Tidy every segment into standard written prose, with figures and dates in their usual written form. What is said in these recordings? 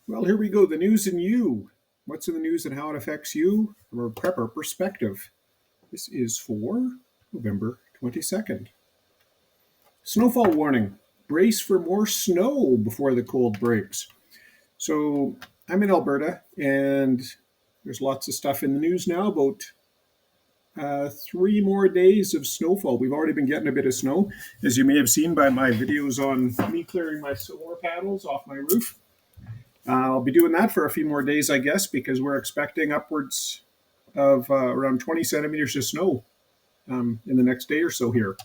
Well, here we go. The news and you. What's in the news and how it affects you from a prepper perspective. This is for November 22nd. Snowfall warning. Brace for more snow before the cold breaks. So I'm in Alberta, and there's lots of stuff in the news now about 3 more days of snowfall. We've already been getting a bit of snow, as you may have seen by my videos on me clearing my solar panels off my roof. I'll be doing that for a few more days, I guess, because we're expecting upwards of around 20 centimeters of snow in the next day or so here.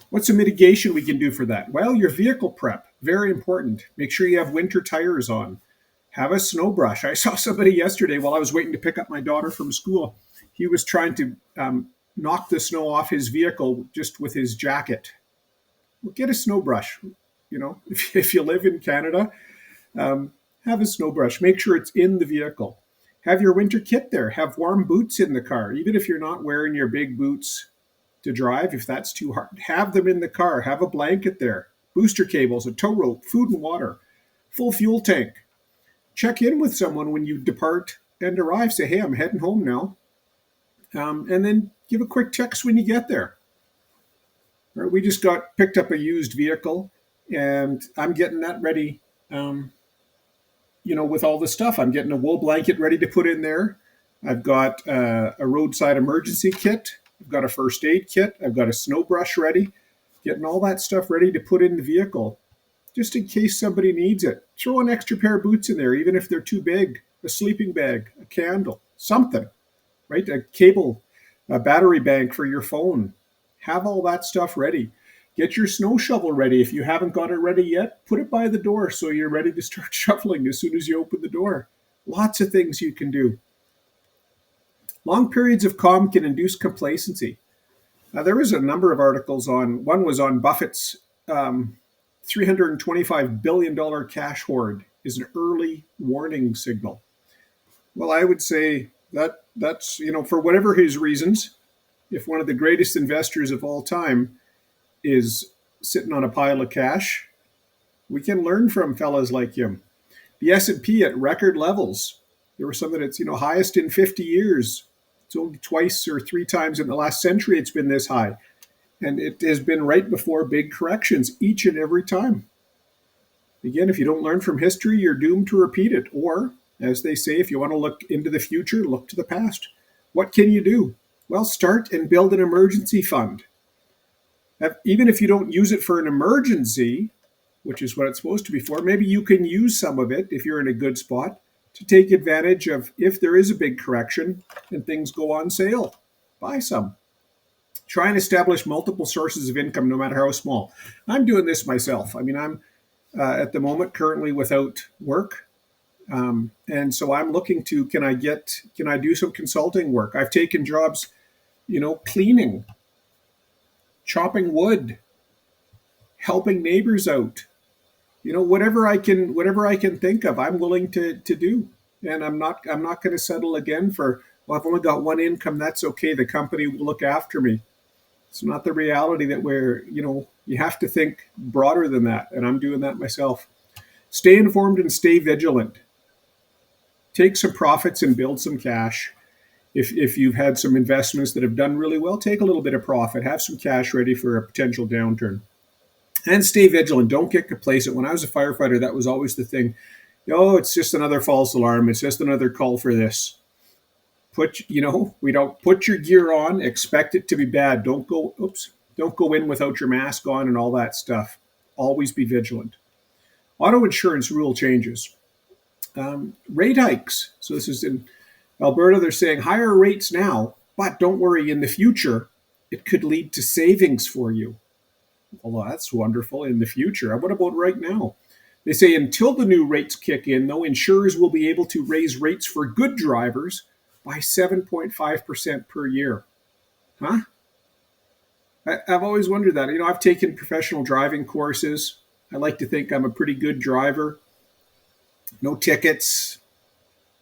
What's a mitigation we can do for that? Well, your vehicle prep, very important. Make sure you have winter tires on. Have a snow brush. I saw somebody yesterday while I was waiting to pick up my daughter from school. He was trying to knock the snow off his vehicle just with his jacket. Well, get a snow brush. You know, if you live in Canada, have a snow brush. Make sure it's in the vehicle. Have your winter kit there. Have warm boots in the car. Even if you're not wearing your big boots to drive, if that's too hard, have them in the car. Have a blanket there. Booster cables, a tow rope, food and water, full fuel tank. Check in with someone when you depart and arrive. Say, hey, I'm heading home now. And then give a quick text when you get there. Right, we just picked up a used vehicle, and I'm getting that ready. With all the stuff, I'm getting a wool blanket ready to put in there. I've got a roadside emergency kit. I've got a first aid kit. I've got a snow brush ready. Getting all that stuff ready to put in the vehicle, just in case somebody needs it. Throw an extra pair of boots in there, even if they're too big. A sleeping bag, a candle, something, right? A cable, a battery bank for your phone. Have all that stuff ready. Get your snow shovel ready. If you haven't got it ready yet, put it by the door so you're ready to start shoveling as soon as you open the door. Lots of things you can do. Long periods of calm can induce complacency. Now, there was a number of articles on, one was on Buffett's $325 billion cash hoard is an early warning signal. Well, I would say that's, for whatever his reasons, if one of the greatest investors of all time is sitting on a pile of cash, we can learn from fellas like him. The S&P at record levels. There were some that it's highest in 50 years. It's only twice or three times in the last century it's been this high. And it has been right before big corrections each and every time. Again, if you don't learn from history, you're doomed to repeat it. Or, as they say, if you want to look into the future, look to the past. What can you do? Well, start and build an emergency fund. Even if you don't use it for an emergency, which is what it's supposed to be for, maybe you can use some of it if you're in a good spot to take advantage of if there is a big correction and things go on sale. Buy some. Try and establish multiple sources of income, no matter how small. I'm doing this myself. I mean, I'm at the moment currently without work. And so I'm looking to, can I do some consulting work? I've taken jobs, cleaning, chopping wood, helping neighbors out, whatever I can think of, I'm willing to do. And I'm not going to settle again for, well, I've only got one income. That's okay. The company will look after me. It's not the reality that you have to think broader than that. And I'm doing that myself. Stay informed and stay vigilant. Take some profits and build some cash. If you've had some investments that have done really well, take a little bit of profit. Have some cash ready for a potential downturn. And stay vigilant. Don't get complacent. When I was a firefighter, that was always the thing. Oh, it's just another false alarm. It's just another call for this. Put your gear on. Expect it to be bad. Don't go in without your mask on and all that stuff. Always be vigilant. Auto insurance rule changes. Rate hikes. So this is in Alberta. They're saying higher rates now, but don't worry. In the future, it could lead to savings for you. Well, that's wonderful in the future. What about right now? They say until the new rates kick in, though, insurers will be able to raise rates for good drivers by 7.5% per year. Huh? I've always wondered that. I've taken professional driving courses. I like to think I'm a pretty good driver. No tickets,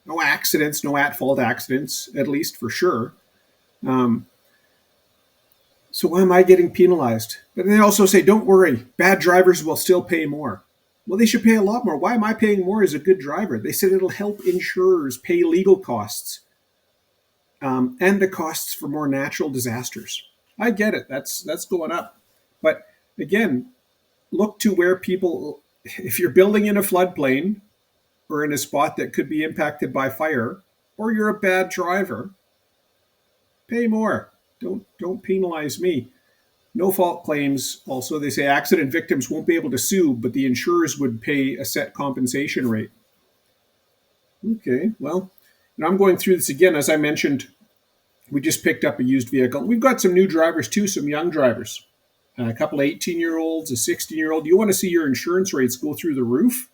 no accidents, no at-fault accidents, at least for sure. So why am I getting penalized? But they also say, don't worry, bad drivers will still pay more. Well, they should pay a lot more. Why am I paying more as a good driver? They said it'll help insurers pay legal costs and the costs for more natural disasters. I get it. That's going up. But again, look to where people, if you're building in a floodplain or in a spot that could be impacted by fire, or you're a bad driver, pay more. Don't penalize me. No fault claims. Also, they say accident victims won't be able to sue, but the insurers would pay a set compensation rate. Okay, well, and I'm going through this again. As I mentioned, we just picked up a used vehicle. We've got some new drivers too, some young drivers. A couple of 18-year-olds, a 16-year-old. You want to see your insurance rates go through the roof?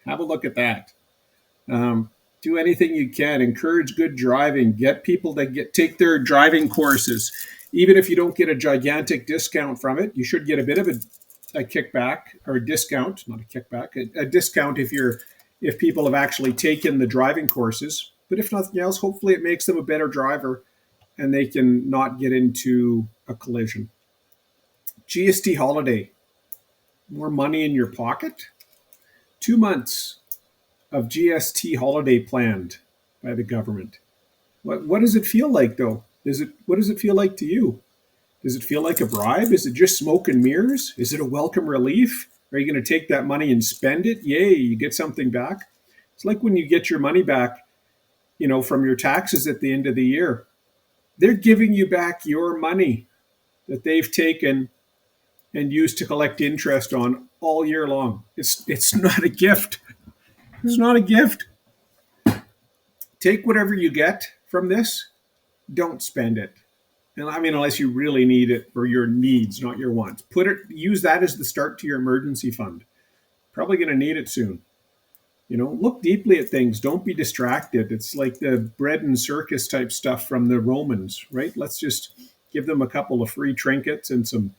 Have a look at that. Do anything you can. Encourage good driving. Get people that take their driving courses. Even if you don't get a gigantic discount from it, you should get a bit of a kickback or a discount, not a kickback, a discount if people have actually taken the driving courses. But if nothing else, hopefully it makes them a better driver and they can not get into a collision. GST holiday. More money in your pocket? 2 months of GST holiday planned by the government. What does it feel like, though? What does it feel like to you? Does it feel like a bribe? Is it just smoke and mirrors? Is it a welcome relief? Are you going to take that money and spend it? Yay, you get something back. It's like when you get your money back, from your taxes at the end of the year. They're giving you back your money that they've taken and used to collect interest on all year long. It's not a gift. It's not a gift. Take whatever you get from this. Don't spend it. And I mean, unless you really need it for your needs, not your wants. Use that as the start to your emergency fund. Probably going to need it soon. Look deeply at things. Don't be distracted. It's like the bread and circus type stuff from the Romans, right? Let's just give them a couple of free trinkets and some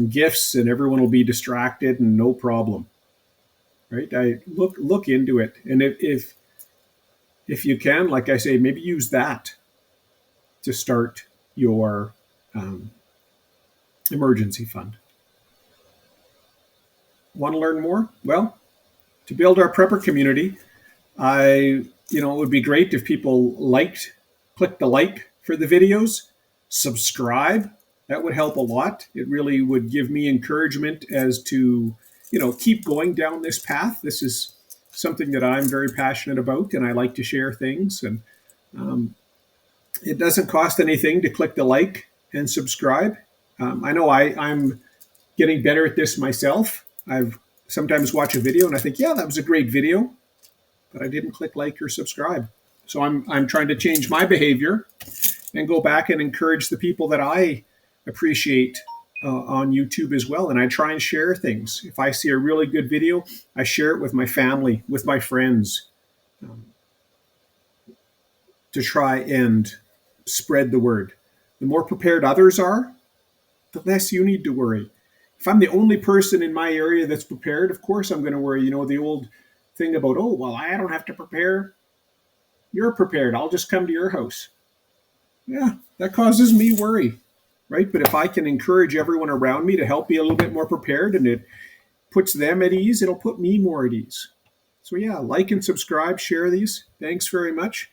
gifts, and everyone will be distracted and no problem, right? I look into it, and if you can, like I say, maybe use that to start your emergency fund. Want to learn more? Well, to build our prepper community, it would be great if people click the like for the videos, subscribe. That would help a lot. It really would give me encouragement as to, keep going down this path. This is something that I'm very passionate about, and I like to share things. And it doesn't cost anything to click the like and subscribe. I know I'm getting better at this myself. I've sometimes watch a video and I think, yeah, that was a great video, but I didn't click like or subscribe. So I'm trying to change my behavior and go back and encourage the people that I appreciate on YouTube as well. And I try and share things. If I see a really good video, I share it with my family, with my friends, to try and spread the word. The more prepared others are, the less you need to worry. If I'm the only person in my area that's prepared, of course I'm going to worry. The old thing about, oh, well, I don't have to prepare. You're prepared. I'll just come to your house. Yeah, that causes me worry, right? But if I can encourage everyone around me to help be a little bit more prepared and it puts them at ease, it'll put me more at ease. So yeah, like and subscribe, share these. Thanks very much.